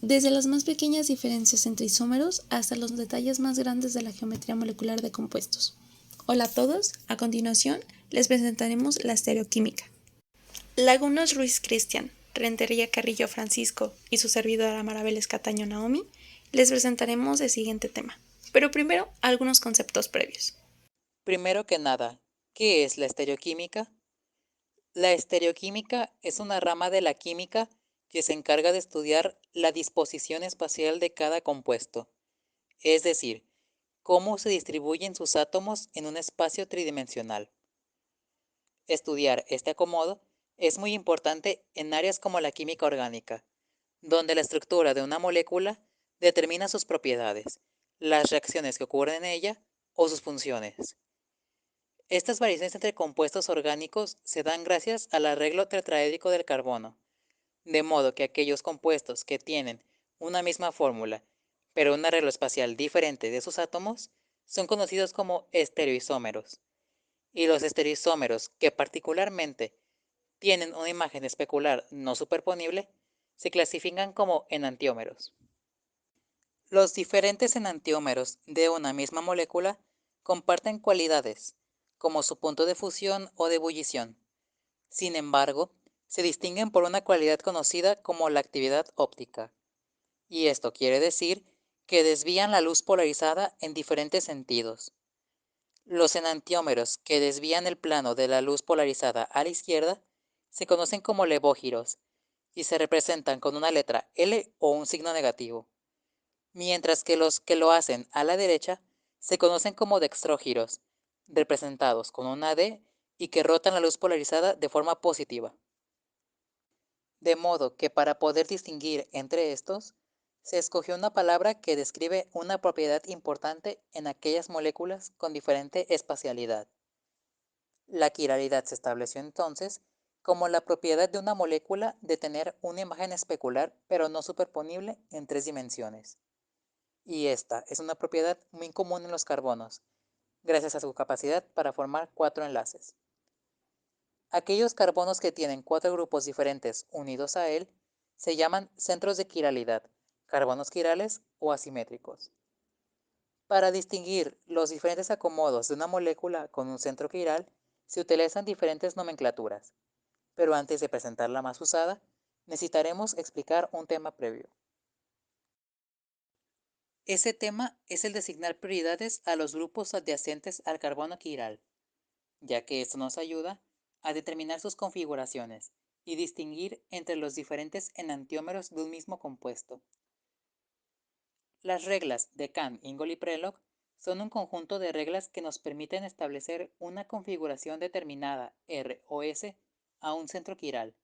desde las más pequeñas diferencias entre isómeros hasta los detalles más grandes de la geometría molecular de compuestos. Hola a todos, a continuación les presentaremos la estereoquímica. Lagunos Ruiz Cristian, Rentería Carrillo Francisco y su servidora Marabeles Cataño Naomi les presentaremos el siguiente tema, pero primero algunos conceptos previos. Primero que nada, ¿qué es la estereoquímica? La estereoquímica es una rama de la química que se encarga de estudiar la disposición espacial de cada compuesto, es decir, cómo se distribuyen sus átomos en un espacio tridimensional. Estudiar este acomodo es muy importante en áreas como la química orgánica, donde la estructura de una molécula determina sus propiedades, las reacciones que ocurren en ella o sus funciones. Estas variaciones entre compuestos orgánicos se dan gracias al arreglo tetraédrico del carbono, de modo que aquellos compuestos que tienen una misma fórmula, pero un arreglo espacial diferente de sus átomos, son conocidos como estereoisómeros, y los estereoisómeros que particularmente tienen una imagen especular no superponible, se clasifican como enantiómeros. Los diferentes enantiómeros de una misma molécula comparten cualidades, como su punto de fusión o de ebullición. Sin embargo, se distinguen por una cualidad conocida como la actividad óptica. Y esto quiere decir que desvían la luz polarizada en diferentes sentidos. Los enantiómeros que desvían el plano de la luz polarizada a la izquierda se conocen como levógiros y se representan con una letra L o un signo negativo, mientras que los que lo hacen a la derecha se conocen como dextrógiros, representados con una D y que rotan la luz polarizada de forma positiva. De modo que para poder distinguir entre estos, se escogió una palabra que describe una propiedad importante en aquellas moléculas con diferente espacialidad. La quiralidad se estableció entonces como la propiedad de una molécula de tener una imagen especular pero no superponible en tres dimensiones. Y esta es una propiedad muy común en los carbonos, gracias a su capacidad para formar cuatro enlaces. Aquellos carbonos que tienen cuatro grupos diferentes unidos a él se llaman centros de quiralidad, carbonos quirales o asimétricos. Para distinguir los diferentes acomodos de una molécula con un centro quiral, se utilizan diferentes nomenclaturas, pero antes de presentar la más usada, necesitaremos explicar un tema previo. Ese tema es el de asignar prioridades a los grupos adyacentes al carbono quiral, ya que esto nos ayuda a determinar sus configuraciones y distinguir entre los diferentes enantiómeros de un mismo compuesto. Las reglas de Kahn, Ingold y Prelog son un conjunto de reglas que nos permiten establecer una configuración determinada R o S a un centro quiral,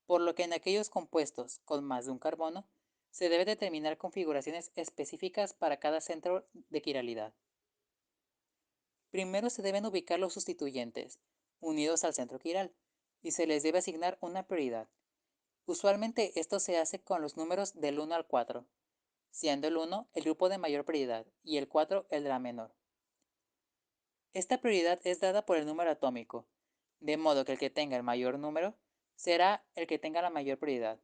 por lo que en aquellos compuestos con más de un carbono se debe determinar configuraciones específicas para cada centro de quiralidad. Primero se deben ubicar los sustituyentes, unidos al centro quiral, y se les debe asignar una prioridad. Usualmente esto se hace con los números del 1 al 4, siendo el 1 el grupo de mayor prioridad y el 4 el de la menor. Esta prioridad es dada por el número atómico, de modo que el que tenga el mayor número será el que tenga la mayor prioridad.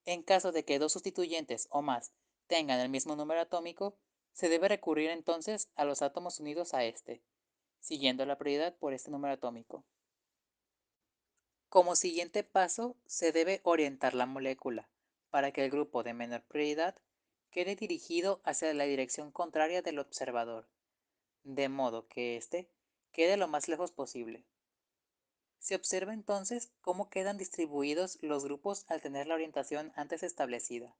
En caso de que dos sustituyentes o más tengan el mismo número atómico, se debe recurrir entonces a los átomos unidos a este, siguiendo la prioridad por este número atómico. Como siguiente paso, se debe orientar la molécula para que el grupo de menor prioridad quede dirigido hacia la dirección contraria del observador, de modo que éste quede lo más lejos posible. Se observa entonces cómo quedan distribuidos los grupos al tener la orientación antes establecida.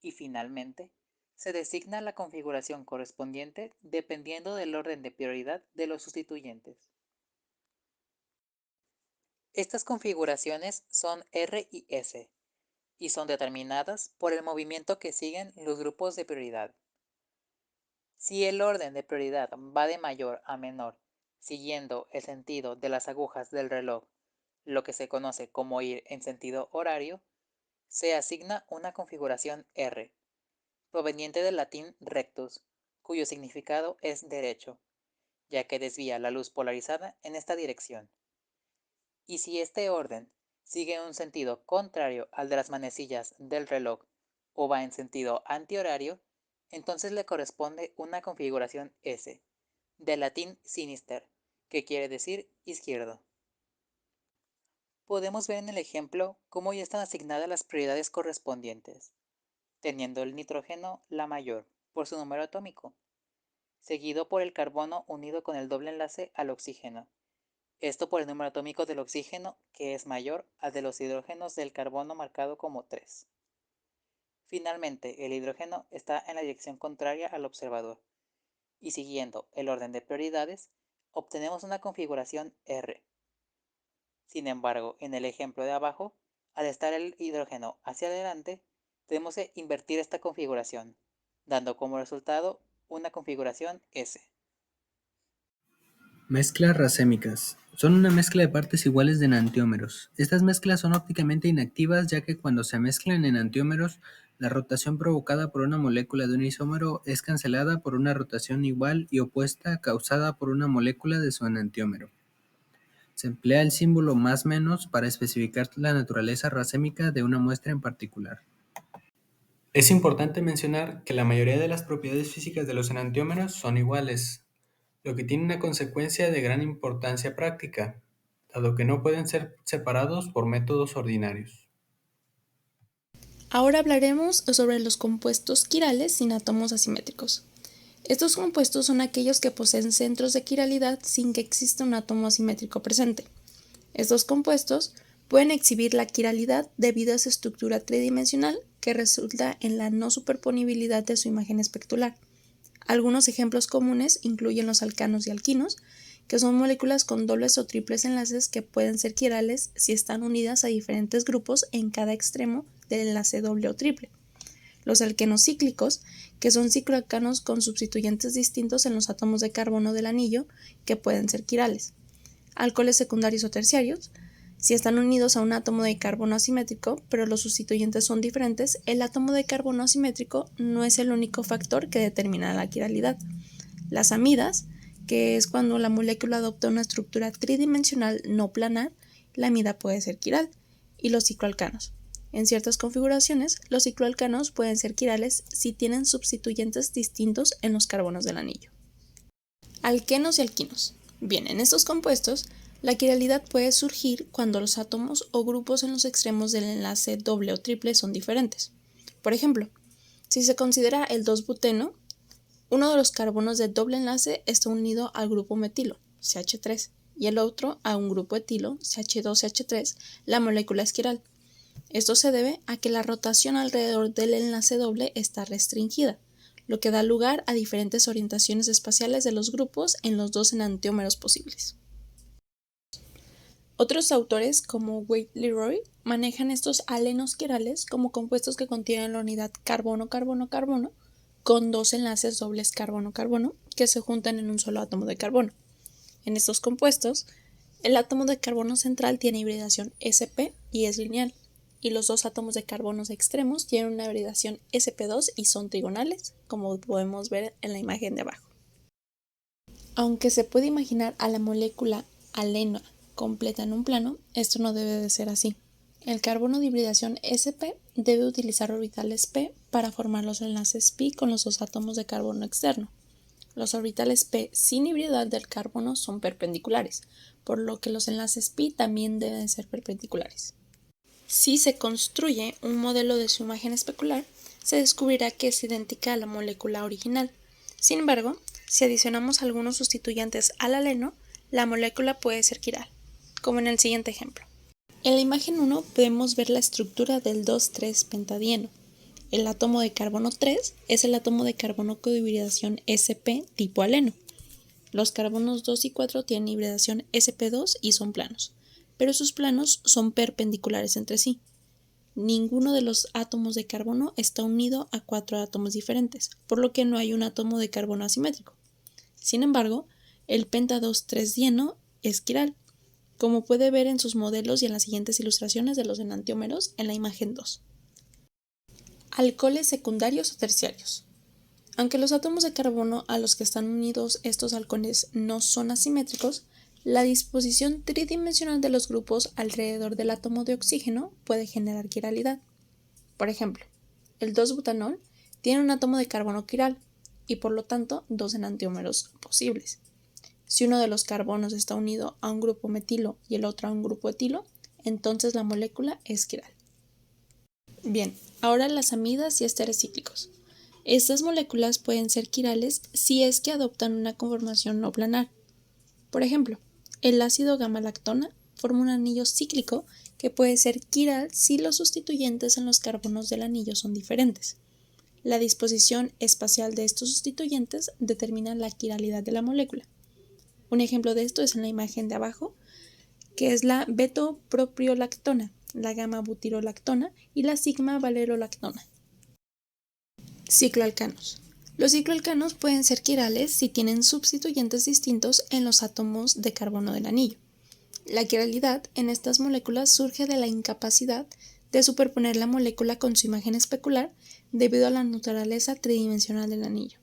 Y finalmente, se designa la configuración correspondiente dependiendo del orden de prioridad de los sustituyentes. Estas configuraciones son R y S y son determinadas por el movimiento que siguen los grupos de prioridad. Si el orden de prioridad va de mayor a menor, siguiendo el sentido de las agujas del reloj, lo que se conoce como ir en sentido horario, se asigna una configuración R, proveniente del latín rectus, cuyo significado es derecho, ya que desvía la luz polarizada en esta dirección. Y si este orden sigue un sentido contrario al de las manecillas del reloj o va en sentido antihorario, entonces le corresponde una configuración S, del latín sinister, que quiere decir izquierdo. Podemos ver en el ejemplo cómo ya están asignadas las prioridades correspondientes, teniendo el nitrógeno la mayor, por su número atómico, seguido por el carbono unido con el doble enlace al oxígeno. Esto por el número atómico del oxígeno, que es mayor al de los hidrógenos del carbono marcado como 3. Finalmente, el hidrógeno está en la dirección contraria al observador, y siguiendo el orden de prioridades, obtenemos una configuración R. Sin embargo, en el ejemplo de abajo, al estar el hidrógeno hacia adelante, tenemos que invertir esta configuración, dando como resultado una configuración S. Mezclas racémicas. Son una mezcla de partes iguales de enantiómeros. Estas mezclas son ópticamente inactivas ya que cuando se mezclan enantiómeros, la rotación provocada por una molécula de un isómero es cancelada por una rotación igual y opuesta causada por una molécula de su enantiómero. Se emplea el símbolo más menos para especificar la naturaleza racémica de una muestra en particular. Es importante mencionar que la mayoría de las propiedades físicas de los enantiómeros son iguales, lo que tiene una consecuencia de gran importancia práctica, dado que no pueden ser separados por métodos ordinarios. Ahora hablaremos sobre los compuestos quirales sin átomos asimétricos. Estos compuestos son aquellos que poseen centros de quiralidad sin que exista un átomo asimétrico presente. Estos compuestos pueden exhibir la quiralidad debido a su estructura tridimensional que resulta en la no superponibilidad de su imagen especular. Algunos ejemplos comunes incluyen los alcanos y alquinos, que son moléculas con dobles o triples enlaces que pueden ser quirales si están unidas a diferentes grupos en cada extremo del enlace doble o triple. Los alquenos cíclicos, que son cicloalcanos con sustituyentes distintos en los átomos de carbono del anillo, que pueden ser quirales. Alcoholes secundarios o terciarios, si están unidos a un átomo de carbono asimétrico, pero los sustituyentes son diferentes, el átomo de carbono asimétrico no es el único factor que determina la quiralidad. Las amidas, que es cuando la molécula adopta una estructura tridimensional no planar, la amida puede ser quiral, y los cicloalcanos. En ciertas configuraciones, los cicloalcanos pueden ser quirales si tienen sustituyentes distintos en los carbonos del anillo. Alquenos y alquinos. Bien, en estos compuestos, la quiralidad puede surgir cuando los átomos o grupos en los extremos del enlace doble o triple son diferentes. Por ejemplo, si se considera el 2-buteno, uno de los carbonos de doble enlace está unido al grupo metilo, CH3, y el otro a un grupo etilo, CH2CH3, la molécula es quiral. Esto se debe a que la rotación alrededor del enlace doble está restringida, lo que da lugar a diferentes orientaciones espaciales de los grupos en los dos enantiómeros posibles. Otros autores, como Waite-Leroy, manejan estos alenos quirales como compuestos que contienen la unidad carbono-carbono-carbono con dos enlaces dobles carbono-carbono que se juntan en un solo átomo de carbono. En estos compuestos, el átomo de carbono central tiene hibridación sp y es lineal, y los dos átomos de carbonos extremos tienen una hibridación sp2 y son trigonales, como podemos ver en la imagen de abajo. Aunque se puede imaginar a la molécula aleno completa en un plano, esto no debe de ser así. El carbono de hibridación sp debe utilizar orbitales p para formar los enlaces pi con los dos átomos de carbono externo. Los orbitales p sin hibridar del carbono son perpendiculares, por lo que los enlaces pi también deben ser perpendiculares. Si se construye un modelo de su imagen especular, se descubrirá que es idéntica a la molécula original. Sin embargo, si adicionamos algunos sustituyentes al aleno, la molécula puede ser quiral, como en el siguiente ejemplo. En la imagen 1 podemos ver la estructura del 2,3-pentadieno. El átomo de carbono 3 es el átomo de carbono con hibridación sp tipo aleno. Los carbonos 2 y 4 tienen hibridación sp2 y son planos, pero sus planos son perpendiculares entre sí. Ninguno de los átomos de carbono está unido a 4 átomos diferentes, por lo que no hay un átomo de carbono asimétrico. Sin embargo, el penta-2,3-dieno es quiral, como puede ver en sus modelos y en las siguientes ilustraciones de los enantiómeros en la imagen 2. Alcoholes secundarios o terciarios. Aunque los átomos de carbono a los que están unidos estos alcoholes no son asimétricos, La disposición tridimensional de los grupos alrededor del átomo de oxígeno puede generar quiralidad. Por ejemplo, el 2-butanol tiene un átomo de carbono quiral y por lo tanto 2 enantiómeros posibles. Si uno de los carbonos está unido a un grupo metilo y el otro a un grupo etilo, entonces la molécula es quiral. Bien, ahora las amidas y esteres cíclicos. Estas moléculas pueden ser quirales si es que adoptan una conformación no planar. Por ejemplo, el ácido gamma-lactona forma un anillo cíclico que puede ser quiral si los sustituyentes en los carbonos del anillo son diferentes. La disposición espacial de estos sustituyentes determina la quiralidad de la molécula. Un ejemplo de esto es en la imagen de abajo, que es la betopropiolactona, la gamma-butirolactona y la sigma-valerolactona. Cicloalcanos. Los cicloalcanos pueden ser quirales si tienen sustituyentes distintos en los átomos de carbono del anillo. La quiralidad en estas moléculas surge de la incapacidad de superponer la molécula con su imagen especular debido a la naturaleza tridimensional del anillo.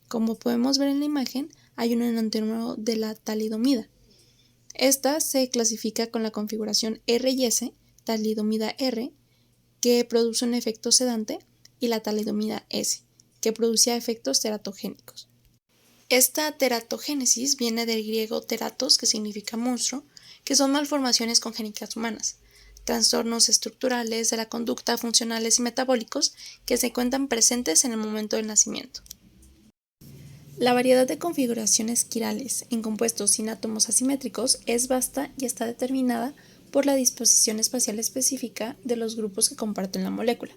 Como podemos ver en la imagen, hay un enantiomer de la talidomida. Esta se clasifica con la configuración R y S, talidomida R, que produce un efecto sedante, y la talidomida S, que producía efectos teratogénicos. Esta teratogénesis viene del griego teratos, que significa monstruo, que son malformaciones congénitas humanas, trastornos estructurales de la conducta, funcionales y metabólicos que se encuentran presentes en el momento del nacimiento. La variedad de configuraciones quirales en compuestos sin átomos asimétricos es vasta y está determinada por la disposición espacial específica de los grupos que comparten la molécula.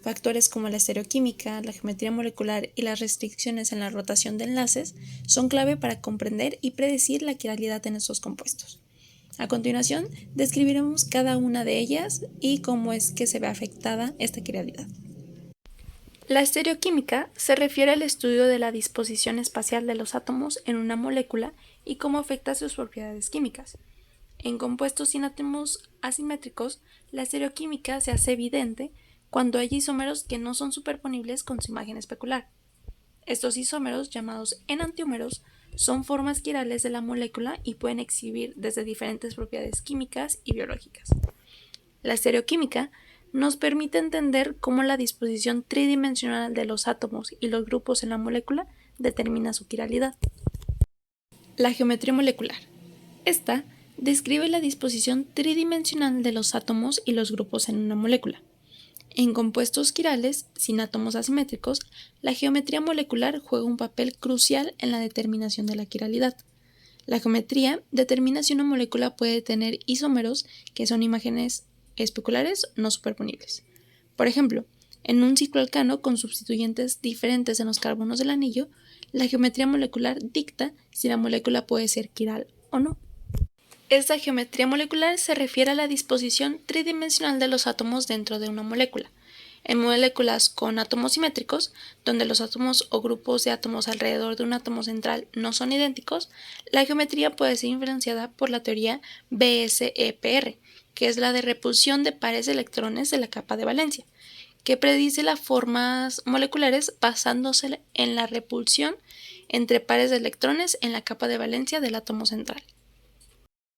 Factores como la estereoquímica, la geometría molecular y las restricciones en la rotación de enlaces son clave para comprender y predecir la quiralidad en estos compuestos. A continuación, describiremos cada una de ellas y cómo es que se ve afectada esta quiralidad. La estereoquímica se refiere al estudio de la disposición espacial de los átomos en una molécula y cómo afecta sus propiedades químicas. En compuestos sin átomos asimétricos, la estereoquímica se hace evidente cuando hay isómeros que no son superponibles con su imagen especular. Estos isómeros, llamados enantiómeros, son formas quirales de la molécula y pueden exhibir desde diferentes propiedades químicas y biológicas. La estereoquímica nos permite entender cómo la disposición tridimensional de los átomos y los grupos en la molécula determina su quiralidad. La geometría molecular. Esta describe la disposición tridimensional de los átomos y los grupos en una molécula. En compuestos quirales, sin átomos asimétricos, la geometría molecular juega un papel crucial en la determinación de la quiralidad. La geometría determina si una molécula puede tener isómeros, que son imágenes especulares no superponibles. Por ejemplo, en un cicloalcano con sustituyentes diferentes en los carbonos del anillo, la geometría molecular dicta si la molécula puede ser quiral o no. Esta geometría molecular se refiere a la disposición tridimensional de los átomos dentro de una molécula. En moléculas con átomos simétricos, donde los átomos o grupos de átomos alrededor de un átomo central no son idénticos, la geometría puede ser influenciada por la teoría BSEPR, que es la de repulsión de pares de electrones de la capa de valencia, que predice las formas moleculares basándose en la repulsión entre pares de electrones en la capa de valencia del átomo central.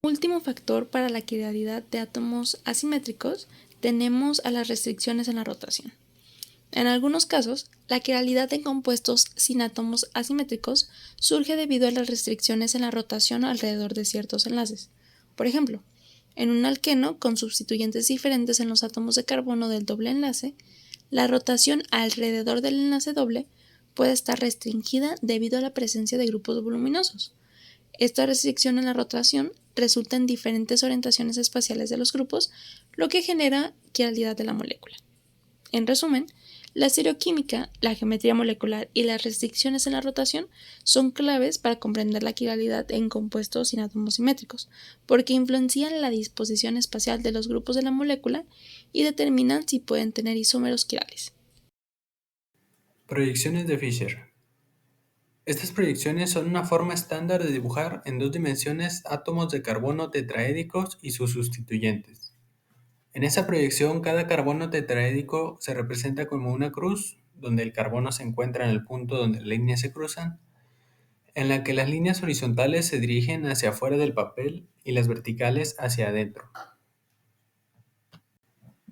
Último factor para la quiralidad de átomos asimétricos tenemos a las restricciones en la rotación. En algunos casos, la quiralidad en compuestos sin átomos asimétricos surge debido a las restricciones en la rotación alrededor de ciertos enlaces. Por ejemplo, en un alqueno con sustituyentes diferentes en los átomos de carbono del doble enlace, la rotación alrededor del enlace doble puede estar restringida debido a la presencia de grupos voluminosos. Esta restricción en la rotación resulta en diferentes orientaciones espaciales de los grupos, lo que genera quiralidad de la molécula. En resumen, la estereoquímica, la geometría molecular y las restricciones en la rotación son claves para comprender la quiralidad en compuestos sin átomos simétricos, porque influencian la disposición espacial de los grupos de la molécula y determinan si pueden tener isómeros quirales. Proyecciones de Fischer. Estas proyecciones son una forma estándar de dibujar en 2 dimensiones átomos de carbono tetraédicos y sus sustituyentes. En esa proyección, cada carbono tetraédico se representa como una cruz, donde el carbono se encuentra en el punto donde las líneas se cruzan. en la que las líneas horizontales se dirigen hacia afuera del papel y las verticales hacia adentro.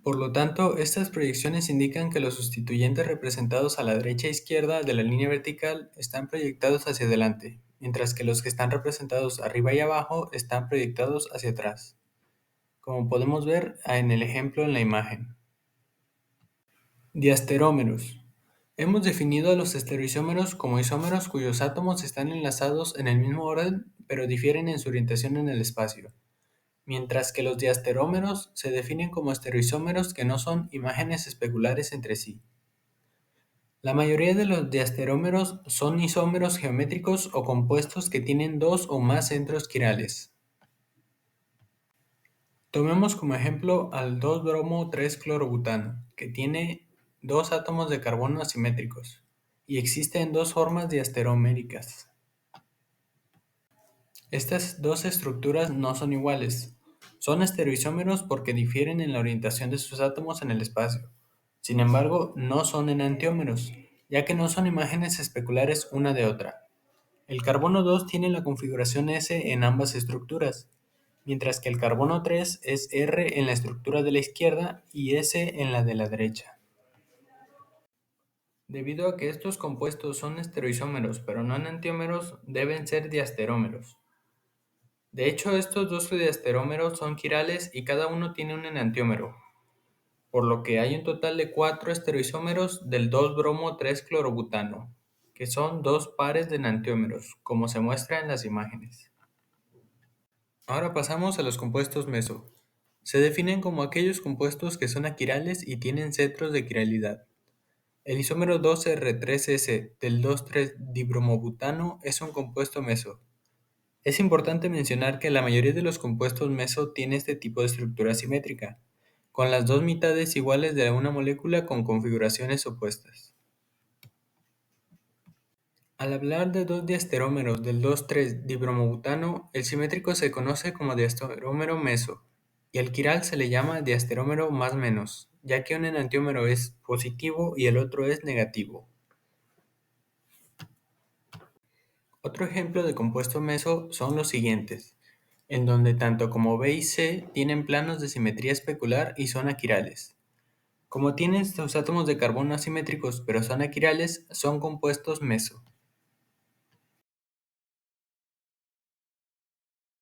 Por lo tanto, estas proyecciones indican que los sustituyentes representados a la derecha e izquierda de la línea vertical están proyectados hacia adelante, mientras que los que están representados arriba y abajo están proyectados hacia atrás, como podemos ver en el ejemplo en la imagen. Diasterómeros. Hemos definido a los estereoisómeros como isómeros cuyos átomos están enlazados en el mismo orden, pero difieren en su orientación en el espacio, mientras que los diasterómeros se definen como estereoisómeros que no son imágenes especulares entre sí. La mayoría de los diasterómeros son isómeros geométricos o compuestos que tienen dos o más centros quirales. Tomemos como ejemplo al 2-bromo-3-clorobutano, que tiene dos átomos de carbono asimétricos y existe en dos formas diasteroméricas. Estas dos estructuras no son iguales. Son estereoisómeros porque difieren en la orientación de sus átomos en el espacio. Sin embargo, no son enantiómeros, ya que no son imágenes especulares una de otra. El carbono 2 tiene la configuración S en ambas estructuras, mientras que el carbono 3 es R en la estructura de la izquierda y S en la de la derecha. Debido a que estos compuestos son estereoisómeros pero no enantiómeros, deben ser diasterómeros. De hecho, estos dos diasterómeros son quirales y cada uno tiene un enantiómero, por lo que hay un total de 4 estereoisómeros del 2-bromo-3-clorobutano, que son dos pares de enantiómeros, como se muestra en las imágenes. Ahora pasamos a los compuestos meso. Se definen como aquellos compuestos que son aquirales y tienen centros de quiralidad. El isómero 2R3S del 2,3-dibromobutano es un compuesto meso. Es importante mencionar que la mayoría de los compuestos meso tiene este tipo de estructura simétrica, con las dos mitades iguales de una molécula con configuraciones opuestas. Al hablar de dos diasterómeros del 2,3-dibromobutano, el simétrico se conoce como diasterómero meso, y al quiral se le llama diasterómero más menos, ya que un enantiómero es positivo y el otro es negativo. Otro ejemplo de compuesto meso son los siguientes, en donde tanto como B y C tienen planos de simetría especular y son aquirales. Como tienen sus átomos de carbono asimétricos pero son aquirales, son compuestos meso.